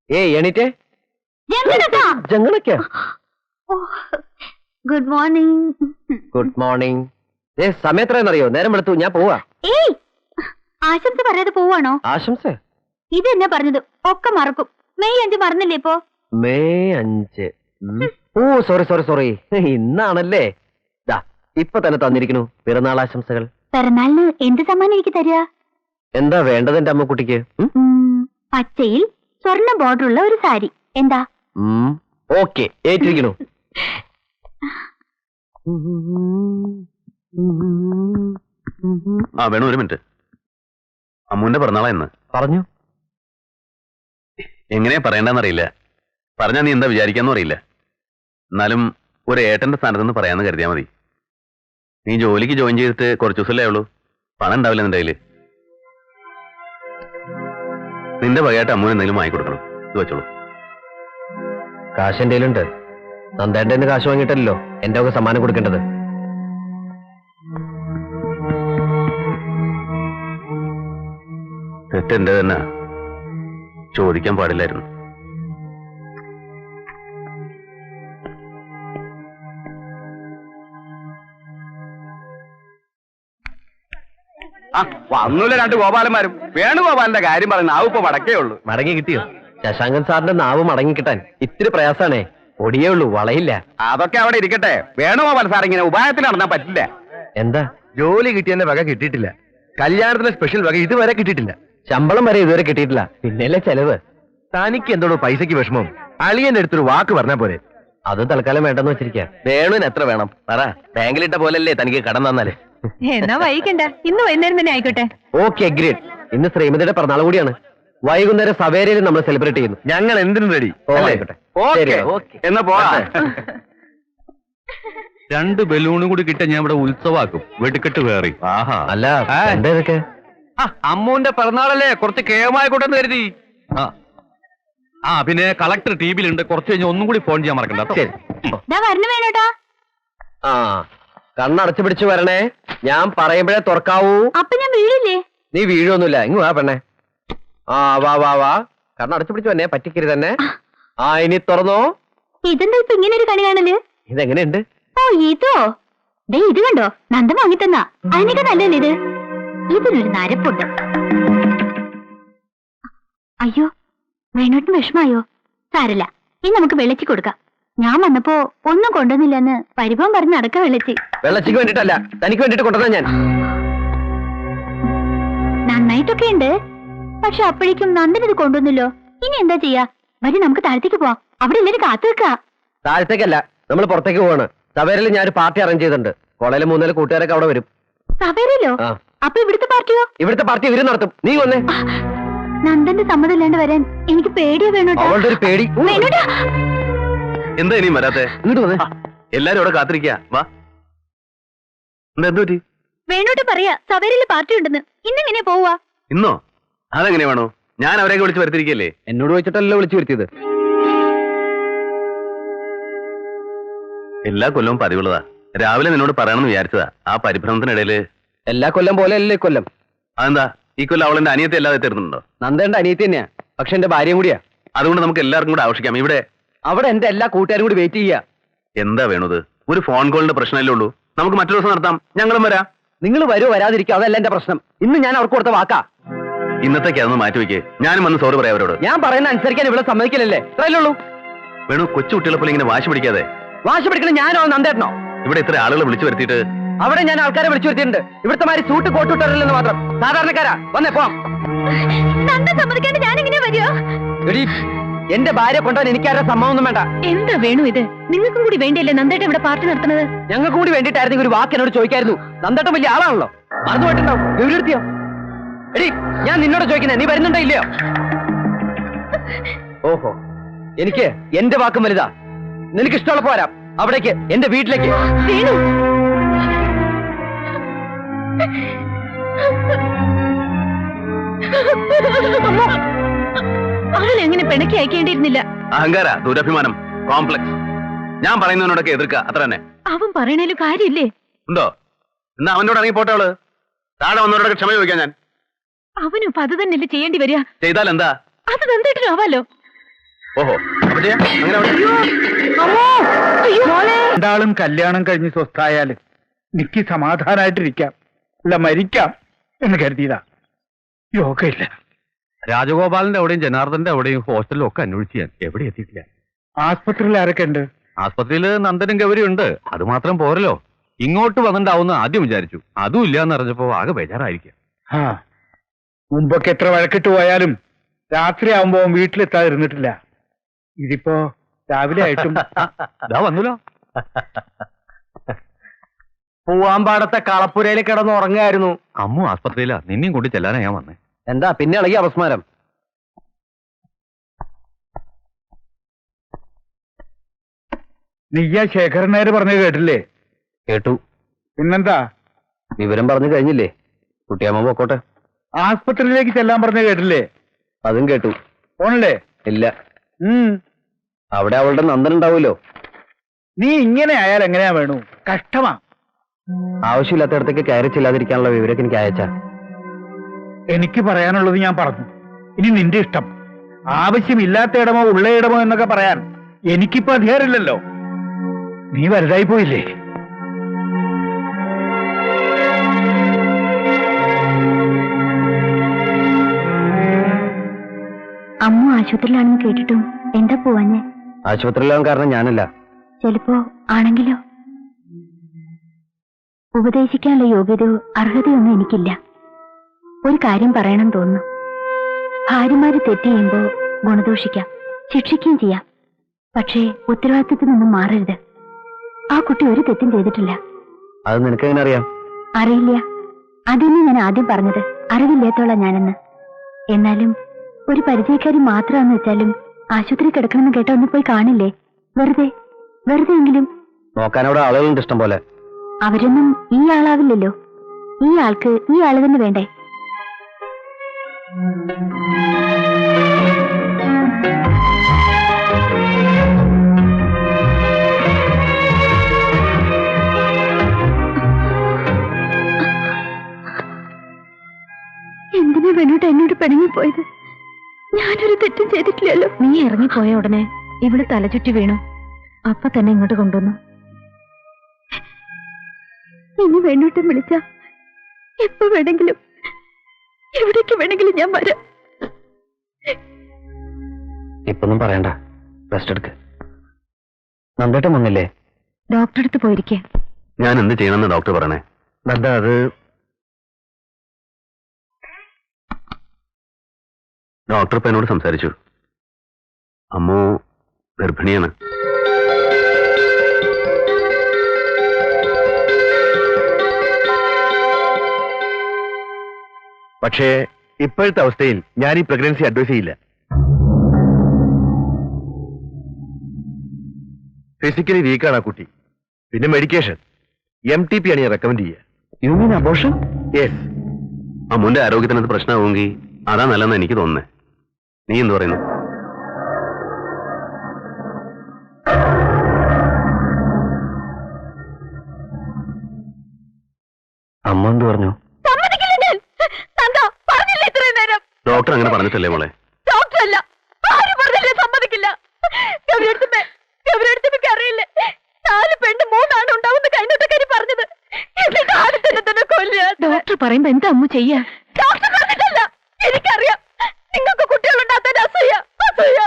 ഏയ് എണീറ്റേ. ജങ്ങളൊക്കെയാ. Good morning. Good morning. സമയത്രയെന്നറിയോ? നേരം എടുത്തു, ഞാൻ പോവാ. ഏയ് ആശംസ പറയാതെ പോവാണോ? ആശംസ ഇത് എന്നെ പറഞ്ഞത് ഒക്കെ മറക്കും. മെയ് 5 മറന്നില്ലേ ഇപ്പോ? മെയ് 5. ഓ സോറി സോറി സോറി, ഇന്നാണല്ലേ. ഇപ്പൊ തന്നെ തന്നിരിക്കുന്നു പിറന്നാൾ ആശംസകൾ. പിറന്നാളിന് എന്ത് സമ്മാനം എനിക്ക് തരിക? എന്താ വേണ്ടത് എന്റെ അമ്മക്കുട്ടിക്ക്? പച്ചയിൽ സ്വർണ്ണ ബോർഡർ ഉള്ള ഒരു സാരി. എന്താ? ഓക്കെ, ഏറ്റിരിക്കണു. വേണു ഒരു മിനിറ്റ്. അമ്മുവിന്റെ പിറന്നാളാ എന്ന് പറഞ്ഞു. എങ്ങനെയാ പറയണ്ടെന്നറിയില്ല. പറഞ്ഞാ നീ എന്താ വിചാരിക്കാന്നും അറിയില്ല. എന്നാലും ഒരു ഏട്ടന്റെ സ്ഥാനത്ത് നിന്ന് പറയാന്ന് കരുതിയാ മതി. നീ ജോലിക്ക് ജോയിൻ ചെയ്തിട്ട് കുറച്ച് ദിവസമല്ലേ ഉള്ളൂ. പണം ഉണ്ടാവില്ല നിന്റെ കയ്യില്. നിന്റെ വകയായിട്ട് അമ്മുവിന് എന്തെങ്കിലും വാങ്ങിക്കൊടുക്കണം. ഇത് വെച്ചോളൂ. കാശ് എന്റെ കയ്യിലുണ്ട്. നന്ദേന്റെ കാശ് വാങ്ങിയിട്ടല്ലോ എന്റെ ഒക്കെ സമ്മാനം കൊടുക്കേണ്ടത്. തെറ്റെന്റെ തന്നെ. ചോദിക്കാൻ പാടില്ലായിരുന്നു. വന്നൂല രണ്ട് ഗോപാലന്മാരും. വേണുഗോപാലിന്റെ കാര്യം പറയുന്ന നാവ് ഇപ്പൊ മടക്കേ ഉള്ളൂ. മടങ്ങി കിട്ടിയോ? ശശാങ്കൻ സാറിന്റെ നാവ് മടങ്ങി കിട്ടാൻ ഇത്തിരി പ്രയാസാണേ. ഒടിയേ ഉള്ളൂ, വളയില്ല. അതൊക്കെ അവിടെ ഇരിക്കട്ടെ. വേണുഗോപാൽ സാർ ഇങ്ങനെ ഉപായത്തിൽ നടന്നാൻ പറ്റില്ല. എന്താ? ജോലി കിട്ടിയതിന്റെ വക കിട്ടിയിട്ടില്ല. കല്യാണത്തിന് സ്പെഷ്യൽ വക ഇതുവരെ കിട്ടിയിട്ടില്ല. ശമ്പളം വരെ ഇതുവരെ കിട്ടിയിട്ടില്ല. പിന്നെയല്ലേ ചെലവ്. തനിക്ക് എന്തോടോ പൈസക്ക് വിഷമം? അളിയന്റെ അടുത്തൊരു വാക്ക് പറഞ്ഞാ പോരെ? അത് തൽക്കാലം വേണ്ടെന്ന് വെച്ചിരിക്കാം. വേണുവിന് എത്ര വേണം പറ. ബാങ്കിലിട്ട പോലല്ലേ തനിക്ക് കടം തന്നാല്. എന്നാ വൈകണ്ട, ഇന്ന് വൈകുന്നേരം തന്നെ ആയിക്കോട്ടെ. Okay, agreed. ഇന്ന് ശ്രീമതിയുടെ പിറന്നാൾ കൂടിയാണ്. വൈകുന്നേരം സവേരയിൽ നമ്മൾ സെലിബ്രേറ്റ് ചെയ്യുന്നു. ഞങ്ങൾ എന്തിനും റെഡി. ആയിക്കോട്ടെ. എന്ന് പോവാ. 2 ബലൂണും കൂടി കിട്ടാൻ ഞാൻ ഇവിടെ ഉത്സവാക്കും. വെടിക്കെട്ട് വേറി. ആഹാ, അല്ല എന്താ ഇതൊക്കെ? അമ്മൂന്റെ പിറന്നാളല്ലേ, കുറച്ച് കേമായിക്കോട്ടെന്ന് കരുതി. പിന്നെ കളക്ടർ ടിവിയിലുണ്ട്. കുറച്ച് കഴിഞ്ഞ് ഒന്നും കൂടി ഫോൺ ചെയ്യാൻ മറക്കണ്ട. ശരി. വരണ വേണോട്ടാ. ആ, കണ്ണടച്ചു പിടിച്ചു വരണേ. ഞാൻ പറയുമ്പോഴേ തുറക്കാവൂ. അപ്പൊ ഞാൻ വീഴില്ലേ? നീ വീഴൊന്നുമില്ല. ഇങ്ങ് വാ പെണ്ണേ. വാ വാ വാ. കണ്ണടച്ചു പിടിച്ചു വന്നെ, പറ്റിക്കരുത് തന്നെ. ഇനി തുറന്നോ. ഇതെന്താ ഇപ്പൊ ഇങ്ങനെ ഒരു കണി കാണല്? ഇതെങ്ങനെയുണ്ട്? ഓ ഇതോ? ദേ ഇത് കണ്ടോ, നന്ദ വാങ്ങിത്തന്നാ. അതിനൊക്കെ നല്ലല്ലേ ഇത്? ഇതിനൊരു നരപ്പുണ്ട്. അയ്യോ, വേണോട്ടിന് വിഷമായോ? സാരല്ല, ഇനി നമുക്ക് വെള്ളച്ചി കൊടുക്കാം. ഞാൻ വന്നപ്പോ ഒന്നും കൊണ്ടുവന്നില്ലെന്ന് പരിഭവം പറഞ്ഞ് നടക്ക വെള്ളച്ചി. വെള്ളച്ചിക്ക് വേണ്ടിട്ടല്ല, തനിക്ക് വേണ്ടിട്ട് കൊണ്ടുവന്ന ഞാൻ. നന്നായിട്ടൊക്കെ ഉണ്ട്. പക്ഷെ അപ്പോഴേക്കും നന്ദൻ ഇത് കൊണ്ടുവന്നല്ലോ. ഇനി എന്താ ചെയ്യാ? വരി, നമുക്ക് താഴത്തേക്ക് പോവാം. അവിടെ എല്ലാരും കാത്തു വെക്കാ. താഴത്തേക്കല്ല, നമ്മൾ പുറത്തേക്ക് പോവാണ്. സവേരയിൽ ഞാൻ ഒരു പാർട്ടി അറേഞ്ച് ചെയ്തിട്ടുണ്ട്. കോളേജിലെ 3 കൂട്ടുകാരൊക്കെ അവിടെ വരും. സവേരല്ലോ? അപ്പൊ ഇവിടുത്തെ പാർട്ടിയോ? ഇവിടുത്തെ പാർട്ടി ഇവര് നടത്തും. നീ വന്നേ. നന്ദന്റെ സമ്മതം ഇല്ലാണ്ട് വരാൻ എനിക്ക് പേടിയോ വേണോട്ടാ. അവളുടെ ഒരു പേടി. വേണോട്ടാ, എന്താ ഇനിയും വരാത്തെ? ഇങ്ങോട്ട് വന്നേ. എല്ലാരും അവിടെ കാത്തിരിക്കാ. വാ. എന്താ എന്ത് പറ്റി? വേണോട്ട് പറയാ സവേരയില് പാർട്ടി ഉണ്ടെന്ന്. ഇന്നെങ്ങനെയാ പോവാ? ഇന്നോ? അതെങ്ങനെയാ വേണോ? ഞാൻ അവരെയൊക്കെ വിളിച്ച് വരുത്തിരിക്കല്ലേ. എന്നോട് വെച്ചിട്ടല്ലോ വിളിച്ചു വരുത്തിയത്. എല്ലാ കൊല്ലവും പതിവുള്ളതാ. രാവിലെ നിന്നോട് പറയണമെന്ന് വിചാരിച്ചതാ. ആ പരിഭ്രമത്തിനിടയില് എല്ലാ കൊല്ലം പോലെ അല്ലേ കൊല്ലം. അതെന്താ ഈ കൊല്ലം അവളെന്റെ അനിയത്തെ അല്ലാതെ തീർന്നുണ്ടോ? നന്ദേന്റെ അനിയത്തി തന്നെയാ, പക്ഷെ എന്റെ ഭാര്യയും കൂടിയാ. അതുകൊണ്ട് നമുക്ക് എല്ലാവർക്കും കൂടെ ആവശ്യിക്കാം. ഇവിടെ അവിടെ എന്റെ എല്ലാ കൂട്ടുകാരും കൂടി വെയിറ്റ് ചെയ്യാ. എന്താ വേണത്? ഒരു ഫോൺ കോളിന്റെ പ്രശ്നമല്ലേ ഉള്ളൂ. നമുക്ക് മറ്റൊരു ദിവസം നടത്താം. ഞങ്ങളും വരാം. നിങ്ങൾ വരുമോ വരാതിരിക്കോ, അതല്ല എന്റെ പ്രശ്നം. ഇന്ന് ഞാൻ അവർക്ക് കൊടുത്ത വാക്കാ. ഇന്നത്തേക്ക് അതൊന്ന് മാറ്റിവെക്കേ. ഞാനും വന്ന് സോറി പറയാം അവരോട്. ഞാൻ പറയുന്ന അനുസരിക്കാൻ ഇവിടെ സമ്മതിക്കില്ലല്ലേ? അത്രയല്ലേ ഉള്ളൂ. വേണു, കൊച്ചു കുട്ടികളെ പോലെ ഇങ്ങനെ വാശി പിടിക്കാതെ. വാശി പിടിക്കണം ഞാനോ നന്ദേട്ടനോ? ഇവിടെ ഇത്ര ആളുകൾ വിളിച്ചു വരുത്തിയിട്ട്. അവിടെ ഞാൻ ആൾക്കാരെ വിളിച്ചു വരുത്തിയിട്ടുണ്ട്. ഇവിടുത്തെ മാതിരി സൂട്ട് കോട്ടിട്ടറില്ലെന്ന് മാത്രം. സാധാരണക്കാരാ. വന്നേ പോവാം. നന്ദ സമ്മതിക്കാണ്ട് ഞാൻ എങ്ങനെയാ വരുമോ? എടീ, എന്റെ ഭാര്യ കൊണ്ടുപോകാൻ എനിക്കാരുടെ സമ്മതമൊന്നും വേണ്ട. എന്താ വേണു ഇത്? നിങ്ങൾക്കും കൂടി വേണ്ടിയല്ലേ നന്ദേട്ട ഇവിടെ പാർട്ടി നടത്തുന്നത്? ഞങ്ങൾക്ക് കൂടി വേണ്ടിയിട്ടായിരുന്നു ഒരു വാക്ക് എന്നോട് ചോദിക്കായിരുന്നു. നന്ദേട്ടൻ വലിയ ആളാണല്ലോ, മറന്നു പോയിട്ടുണ്ടാവും. വിവരെടുത്തിയോ? എടീ, ഞാൻ നിന്നോട് ചോദിക്കുന്നേ, നീ വരുന്നുണ്ടോ ഇല്ലയോ? ഓഹോ, എനിക്ക് എന്റെ വാക്കും വലുതാ. നിനക്ക് ഇഷ്ടമുള്ളപ്പോ വരാം. അവിടേക്ക്, എന്റെ വീട്ടിലേക്ക്. വേണു, അവനെങ്ങനെ പിണക്കി അയക്കേണ്ടിയിരുന്നില്ല. അഹങ്കാര, ദുരഭിമാനം, കോംപ്ലക്സ്. ഞാൻ പറയുന്നതിനോടൊക്കെ എതിർക്കുക, അത്ര തന്നെ. അവൻ പറയണേലും കാര്യമില്ലേ? ഉണ്ടോ? എന്നാ അവനോട് ഇറങ്ങി പോട്ടെ. അവള് താഴെ വന്നവരോടൊക്കെ ക്ഷമ ചോദിക്കാൻ ഞാൻ. അവനും അത് തന്നെയല്ലേ ചെയ്യേണ്ടി വരിക. ചെയ്താൽ എന്താ? അത് നന്നായിട്ടും ആവാലോ. ഓഹോ അപ്പച്ചേ അങ്ങനെ അവിടെ രണ്ടാളും കല്യാണം കഴിഞ്ഞ് സ്വസ്ഥായാല് എനിക്ക് സമാധാനായിട്ടിരിക്കാം, അല്ല മരിക്കാം എന്ന് കരുതിയതാ. യോഗയില്ല. രാജഗോപാലിന്റെ അവിടെയും ജനാർദ്ദന്റെ അവിടെയും ഹോസ്റ്റലിലും ഒക്കെ അന്വേഷിച്ച് ഞാൻ എവിടെ എത്തിയിട്ടില്ല. ആസ്പത്രിയിൽ ആരൊക്കെ ഉണ്ട്? ആസ്പത്രിയില് നന്ദനും ഗൗരിയും ഉണ്ട്. അത് മാത്രം പോരല്ലോ, ഇങ്ങോട്ട് വന്നിണ്ടാവുന്ന ആദ്യം വിചാരിച്ചു. അതും ഇല്ലാന്ന് അറിഞ്ഞപ്പോ ആകെ ബേജാറായിരിക്കാം. ആ മുമ്പൊക്കെ എത്ര വഴക്കിട്ട് പോയാലും രാത്രി ആവുമ്പോ വീട്ടിലെത്താതിരുന്നിട്ടില്ല. ഇതിപ്പോ രാവിലെ ആയിട്ടും ഇതാ വന്നല്ലോ. പൂവാമ്പാടത്തെ കളപ്പുരയിൽ കിടന്ന് ഉറങ്ങായിരുന്നു. അമ്മു ആസ്പത്രിയിലാ, നിന്നെയും കൊണ്ട് ചെല്ലാനാ ഞാൻ വന്നേ. എന്താ പിന്നെ ഇളകി അപസ്മാരം? നീയാ ശേഖരൻ നായർ പറഞ്ഞത് കേട്ടില്ലേ? കേട്ടു. പിന്നെന്താ? വിവരം പറഞ്ഞു കഴിഞ്ഞില്ലേ? കുട്ടിയമ്മ പൊക്കോട്ടെ. ആസ്പത്രിയിലേക്ക് ചെല്ലാൻ പറഞ്ഞത് കേട്ടില്ലേ? അതും കേട്ടു. പോണല്ലേ? ഇല്ല. അവിടെ അവളുടെ നന്ദൻ ഉണ്ടാവുമല്ലോ. നീ ഇങ്ങനെ ആയാൽ എങ്ങനെയാ വേണു? കഷ്ടമാ. ആവശ്യമില്ലാത്തടത്തേക്ക് കയറി ചെല്ലാതിരിക്കാനുള്ള വിവരമൊക്കെ എനിക്ക് അയച്ചാ. എനിക്ക് പറയാനുള്ളത് ഞാൻ പറഞ്ഞു. ഇനി നിന്റെ ഇഷ്ടം. ആവശ്യമില്ലാത്ത ഇടമോ ഉള്ള ഇടമോ എന്നൊക്കെ പറയാൻ എനിക്കിപ്പോ അധികാരമില്ലല്ലോ. നീ വലുതായി പോയില്ലേ? അമ്മ ആശുപത്രിയിലാണെന്ന് കേട്ടിട്ടും എന്താ പോവാഞ്ഞേ? ആശുപത്രിയിലാവാൻ കാരണം ഞാനല്ല. ചിലപ്പോ ആണെങ്കിലോ? ഉപദേശിക്കാനുള്ള യോഗ്യതയോ അർഹതയൊന്നും എനിക്കില്ല. ഒരു കാര്യം പറയണം തോന്നുന്നു. ഭാര്യമാര് തെറ്റ് ചെയ്യുമ്പോ ഗുണദോഷിക്കാം, ശിക്ഷിക്കുകയും ചെയ്യാം. പക്ഷേ ഉത്തരവാദിത്വത്തിൽ നിന്നും മാറരുത്. ആ കുട്ടി ഒരു തെറ്റും ചെയ്തിട്ടില്ല. അത് നിനക്കെങ്ങനെ അറിയാം? അറിയില്ല. അതന്നെ ഞാൻ ആദ്യം പറഞ്ഞത്, അറിവില്ലാത്തോളാം ഞാനെന്ന്. എന്നാലും ഒരു പരിചയക്കാരി മാത്രമാണെന്ന് വെച്ചാലും ആശുപത്രി കിടക്കണമെന്ന് കേട്ട ഒന്ന് പോയി കാണില്ലേ? വെറുതെ എങ്കിലും. നോക്കാൻ അവിടെ ആളുകളുണ്ട് ഇഷ്ടം പോലെ. അവരൊന്നും ഈ ആളാവില്ലല്ലോ. ഈ ആൾക്ക് ഈ ആള് തന്നെ വേണ്ടേ? എന്തിനാ വേണോട്ട് എന്നോട് പിണങ്ങിപ്പോയത്? ഞാനൊരു തെറ്റും ചെയ്തിട്ടില്ലല്ലോ. നീ ഇറങ്ങിപ്പോയ ഉടനെ ഇവിടെ തലചുറ്റി വീണു. അപ്പൊ തന്നെ ഇങ്ങോട്ട് കൊണ്ടുവന്നു. ഇനി വേണോട്ടും വിളിച്ച എപ്പോ വേണമെങ്കിലും എവിടേക്ക് വേണമെങ്കിലും ഞാൻ വരാം. ഇപ്പൊന്നും പറയണ്ട, റെസ്റ്റ് എടുക്ക്. നന്ദേട്ടൻ വന്നില്ലേ? ഡോക്ടറെ അടുത്ത് പോയിരിക്കേ. ഞാൻ എന്ത് ചെയ്യണമെന്ന് ഡോക്ടർ പറയണേ? നന്ദ, അത് ഡോക്ടർ ഇപ്പൊ എന്നോട് സംസാരിച്ചു. അമ്മു ഗർഭിണിയാണ്. പക്ഷേ ഇപ്പോഴത്തെ അവസ്ഥയിൽ ഞാൻ ഈ പ്രഗ്നൻസി അഡ്വൈസ് ചെയ്യില്ല. ഫിസിക്കലി വീക്കാണ് ആ കുട്ടി. പിന്നെ മെഡിക്കേഷൻ MTP ആണ് ഞാൻ റെക്കമെൻഡ് ചെയ്യുക. You mean abortion? യെസ്. അമ്മുന്റെ ആരോഗ്യത്തിനത് പ്രശ്നമാവുമെങ്കിൽ അതാ നല്ലതെന്ന് എനിക്ക് തോന്നുന്നേ. നീ എന്ത് പറയുന്നു? അമ്മ എന്ത് പറഞ്ഞു? ഡോക്ടർ അങ്ങനെ പറഞ്ഞിട്ടല്ലേ മോളെ? ഡോക്ടറല്ല, ആരും പറഞ്ഞില്ലേ സമ്മതിക്കില്ല. അറിയില്ലേ 4 പെണ്ണ് 3 ആണ് ഉണ്ടാവുന്ന കഴിഞ്ഞ പറഞ്ഞത്. എന്നിട്ട് ആദ്യത്തെ തന്നെ കൊല്ലുക. ഡോക്ടർ പറയുമ്പോ എന്താ അമ്മ ചെയ്യാ? ഡോക്ടർ പറഞ്ഞിട്ടല്ല, എനിക്കറിയാം. നിങ്ങൾക്ക് കുട്ടികളുണ്ടാകാൻ അസൂയ.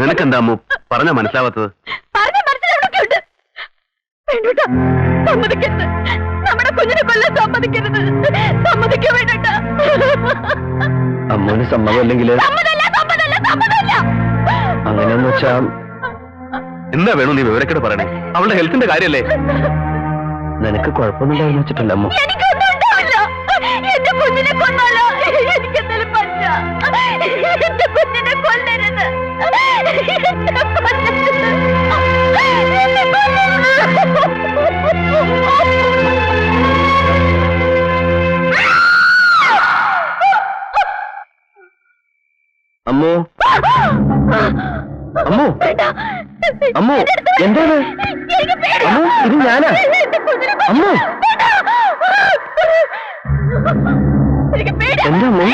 നിനക്കെന്താ അമ്മു പറഞ്ഞാ മനസ്സിലാവാത്തത്? പറഞ്ഞ മനസ്സിലവിടൊക്കെ ഉണ്ട്. വേണ്ടൂട്ട, സമ്മതിക്കരുത്. നമ്മുടെ കുഞ്ഞിനെ കൊല്ലാൻ സമ്മതിക്കരുത്. സമ്മതിക്കാൻ വേണ്ടൂട്ട. അമ്മൂന് സമ്മതമല്ലെങ്കിൽ അങ്ങനെയെന്ന് വെച്ചാ എന്താ വേണു നീ വിവരക്കേട് പറയണേ? അവളുടെ ഹെൽത്തിന്റെ കാര്യല്ലേ? നിനക്ക് കുഴപ്പമൊന്നുണ്ടാവുന്ന വെച്ചിട്ടില്ല അമ്മു. എനിക്കൊന്നും ഉണ്ടാവില്ല. എന്റെ കുഞ്ഞിനെ കൊന്നാലോ? എനിക്കെന്തായാലും പറ്റ. എന്റെ കുഞ്ഞിനെ കൊല്ലരുത്. എന്നെ കൊല്ലരുത്. എന്നെ കൊല്ലരുത്. അമ്മു, അമ്മു, അമ്മു, എന്താണ്? അമ്മു, ഇത് ഞാനാ. അമ്മു, എന്താ അമ്മു?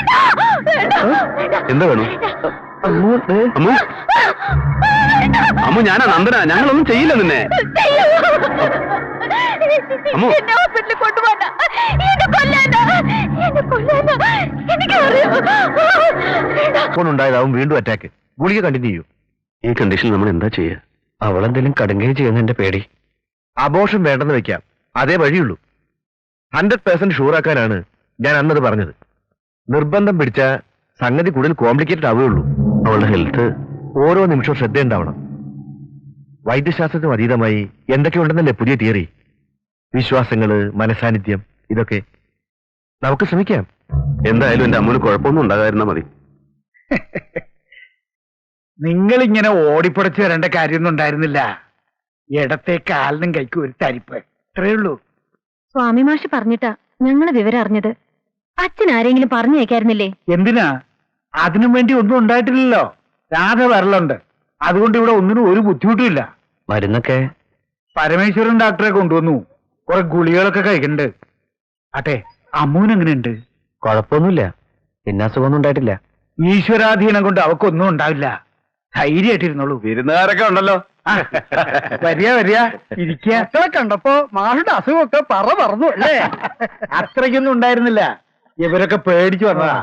എന്താ വേണു? അമ്മു അമ്മു ഞാനാ നന്ദന, ഞങ്ങളൊന്നും ചെയ്യില്ല നിന്നെ. അമ്മു. എന്നെ ഹോസ്പിറ്റലിൽ കൊണ്ടുപോകണ്ട, എന്നെ കൊല്ലാനാ, എന്നെ കൊല്ലാനാ, എനിക്കറിയാം. ഉണ്ടായതാവും വീണ്ടും അറ്റാക്ക്. ഗുളിക കണ്ടിന്യൂ ചെയ്യൂ. ഈ കണ്ടീഷനിൽ നമ്മൾ എന്താ ചെയ്യുക? അവളെന്തെങ്കിലും കടുങ്ങുകയും ചെയ്യുന്നതിന്റെ പേടി. അബോർഷൻ വേണ്ടെന്ന് വെക്കാം, അതേ വഴിയുള്ളൂ. 100% ഷൂറാക്കാനാണ് ഞാൻ അന്നത് പറഞ്ഞത്. നിർബന്ധം പിടിച്ച സംഗതി കൂടുതൽ കോംപ്ലിക്കേറ്റഡ് ആവുകയുള്ളൂ. അവളുടെ ഹെൽത്ത് ഓരോ നിമിഷവും ശ്രദ്ധയുണ്ടാവണം. വൈദ്യശാസ്ത്രത്തിനും അതീതമായി എന്തൊക്കെയുണ്ടെന്നല്ലേ പുതിയ തിയറി? വിശ്വാസങ്ങള്, മനസാന്നിധ്യം, ഇതൊക്കെ നമുക്ക് ശ്രമിക്കാം. എന്തായാലും എന്റെ അമ്മൂന് കുഴപ്പമൊന്നും ഉണ്ടാകാതിരുന്നാ മതി. നിങ്ങളിങ്ങനെ ഓടിപ്പടച്ച് വരേണ്ട കാര്യമൊന്നും ഉണ്ടായിരുന്നില്ല. ഇടത്തെ കാലിനും കൈക്കും ഒരു തരിപ്പ്, ഇത്രയേ ഉള്ളൂ. സ്വാമി മാഷ് പറഞ്ഞിട്ടാ ഞങ്ങള് വിവരം അറിഞ്ഞത്. അച്ഛൻ ആരെങ്കിലും പറഞ്ഞേക്കായിരുന്നില്ലേ? എന്തിനാ? അതിനും വേണ്ടി ഒന്നും ഉണ്ടായിട്ടില്ലല്ലോ. രാധ വരലുണ്ട്, അതുകൊണ്ട് ഇവിടെ ഒന്നിനും ഒരു ബുദ്ധിമുട്ടുമില്ല. മരുന്നൊക്കെ പരമേശ്വരൻ ഡോക്ടറെ കൊണ്ടുവന്നു, കുറെ ഗുളികളൊക്കെ കഴിക്കുന്നുണ്ട്. ആട്ടെ, അമ്മൂനെങ്ങനെയുണ്ട്? കുഴപ്പമൊന്നുമില്ല, പിന്നെ അസുഖമൊന്നും ഉണ്ടായിട്ടില്ല. ഈശ്വരാധീനം കൊണ്ട് അവക്കൊന്നും ഉണ്ടാവില്ല. ധൈര്യമായിട്ടിരുന്നോളൂ. വിരുന്നുകാരൊക്കെ ഉണ്ടല്ലോ. വരിക വരിക, ഇരിക്കുക. കണ്ടപ്പോ മാഷുടെ അസുഖമൊക്കെ പറന്നു അല്ലേ? അത്രയ്ക്കൊന്നും ഉണ്ടായിരുന്നില്ല, ഇവരൊക്കെ പേടിച്ചു വന്നതാ.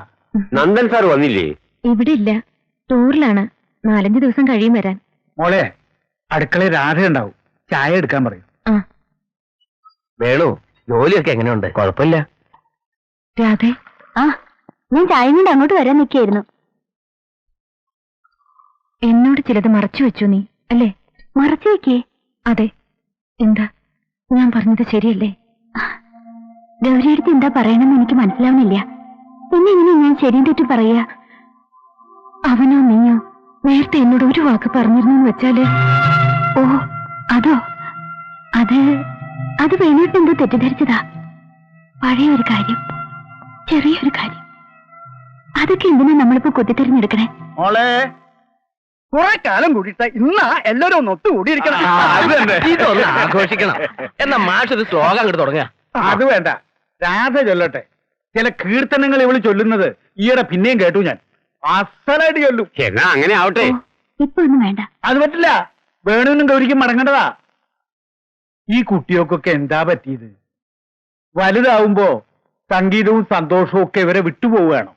നന്ദൻ സാർ വന്നില്ലേ? ഇവിടെ ഇല്ല, ടൂറിലാണ്. 4-5 ദിവസം കഴിയും വരാൻ. മോളെ, അടുക്കളയിൽ രാധ ഉണ്ടാവും, ചായ എടുക്കാൻ പറയും. ആ വേണു, ജോലിയൊക്കെ എങ്ങനെയുണ്ട്? കുഴപ്പമില്ല. രാധേ. ആ, ഞാൻ ചായ കൊണ്ട് അങ്ങോട്ട് വരാൻ നിൽക്കായിരുന്നു. എന്നോട് ചിലത് മറച്ചു വെച്ചു നീ, അല്ലേ? മറച്ചു വെക്കേ? അതെ. എന്താ ഞാൻ പറഞ്ഞത് ശരിയല്ലേ? ഗൗരിയെടുത്ത് എന്താ പറയണമെന്ന് എനിക്ക് മനസ്സിലാവുന്നില്ല. പിന്നെ എങ്ങനെ ഞാൻ ശരിയും തെറ്റും പറയാ? അവനോ നീയോ നേരത്തെ എന്നോട് ഒരു വാക്ക് പറഞ്ഞിരുന്നു വെച്ചാല്? ഓ, അതോ? അത് വേണിയിട്ട് എന്തോ തെറ്റിദ്ധരിച്ചതാ. പഴയൊരു കാര്യം, ചെറിയൊരു കാര്യം, അതൊക്കെ എന്തിനാ നമ്മളിപ്പോ കൊത്തിത്തെരഞ്ഞെടുക്കണേ? മോളെ, കുറെ കാലം കൂടിയിട്ട് ഇന്നാ എല്ലാരും ഒന്ന് ഒത്തുകൂടിയിരിക്കണം. ഇതൊന്ന് ആഘോഷിക്കണം. എന്നാ മാഷ് ഒരു ശ്ലോകം അങ്ങോട്ട് തുടങ്ങുക. അത് വേണ്ട, രാധ ചൊല്ലട്ടെ. ചില കീർത്തനങ്ങൾ ഇവള് ചൊല്ലുന്നത് ഈയിടെ പിന്നെയും കേട്ടു ഞാൻ. അസലായിട്ട് ചൊല്ലും. എന്നാ അങ്ങനെ ആവട്ടെ. ഇപ്പൊ ഒന്നും വേണ്ട. അത് പറ്റില്ല, വേണുവിനും ഗൗരിക്കും മടങ്ങേണ്ടതാ. ഈ കുട്ടികൾക്കൊക്കെ എന്താ പറ്റിയത്? വലുതാവുമ്പോ സംഗീതവും സന്തോഷവും ഒക്കെ ഇവരെ വിട്ടുപോവുകയാണോ?